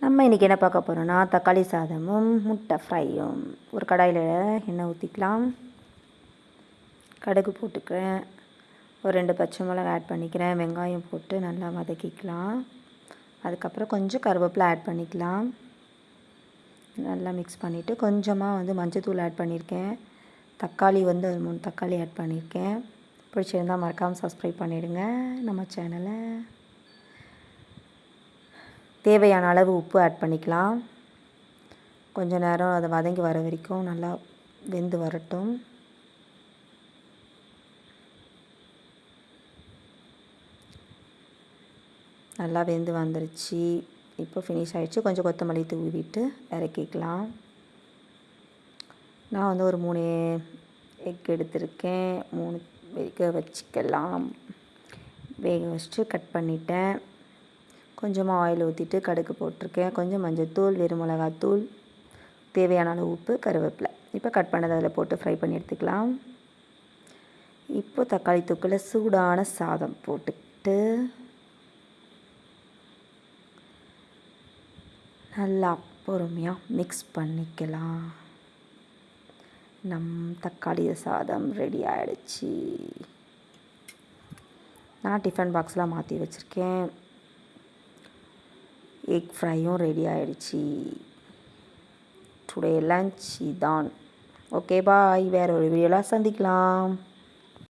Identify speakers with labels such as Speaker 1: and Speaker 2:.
Speaker 1: நம்ம இன்றைக்கி என்ன பார்க்க போகிறோன்னா தக்காளி சாதமும் முட்டை ஃப்ரையும். ஒரு கடாயில் எண்ணெய் ஊற்றிக்கலாம். கடுகு போட்டுக்கிறேன். ஒரு 2 பச்சை மிளகாய் ஆட் பண்ணிக்கிறேன். வெங்காயம் போட்டு நல்லா வதக்கிக்கலாம். அதுக்கப்புறம் கொஞ்சம் கருவேப்பிலை ஆட் பண்ணிக்கலாம். நல்லா மிக்ஸ் பண்ணிவிட்டு கொஞ்சமாக மஞ்சள்தூள் ஆட் பண்ணியிருக்கேன். தக்காளி 3 தக்காளி ஆட் பண்ணியிருக்கேன். பிடிச்சிருந்தால் மறக்காமல் சப்ஸ்கிரைப் பண்ணிவிடுங்க நம்ம சேனலை. தேவையான அளவு உப்பு ஆட் பண்ணிக்கலாம். கொஞ்ச நேரம் அதை வதங்கி வர வரைக்கும் நல்லா வெந்து வரட்டும். நல்லா வெந்து வந்துருச்சு. இப்போ ஃபினிஷ் ஆகிடுச்சு. கொஞ்சம் கொத்தமல்லி தூவிட்டு இறக்கிக்கலாம். நான் ஒரு 3 எக் எடுத்திருக்கேன். 3 வேக வச்சுக்கலாம். வேக வச்சுட்டு கட் பண்ணிட்டேன். கொஞ்சமாக ஆயில் ஊற்றிட்டு கடுகு போட்டிருக்கேன். கொஞ்சம் மஞ்சள்தூள், வெறும் மிளகாத்தூள், தேவையான அளவு உப்பு, கருவேப்பிலை. இப்போ கட் பண்ணதை அதில் போட்டு ஃப்ரை பண்ணி எடுத்துக்கலாம். இப்போ தக்காளி தொக்கில் சூடான சாதம் போட்டுக்கிட்டு நல்லா பொறுமையாக மிக்ஸ் பண்ணிக்கலாம். தக்காளி சாதம் ரெடி ஆகிடுச்சு. நான் டிஃபன் பாக்ஸில் மாற்றி வச்சுருக்கேன். எக் ஃப்ரையும் ரெடி ஆகிடுச்சு. டுடே லன்ச் இதான். Okay bye. வேறு ஒரு வீடியோவில் சந்திக்கலாம்.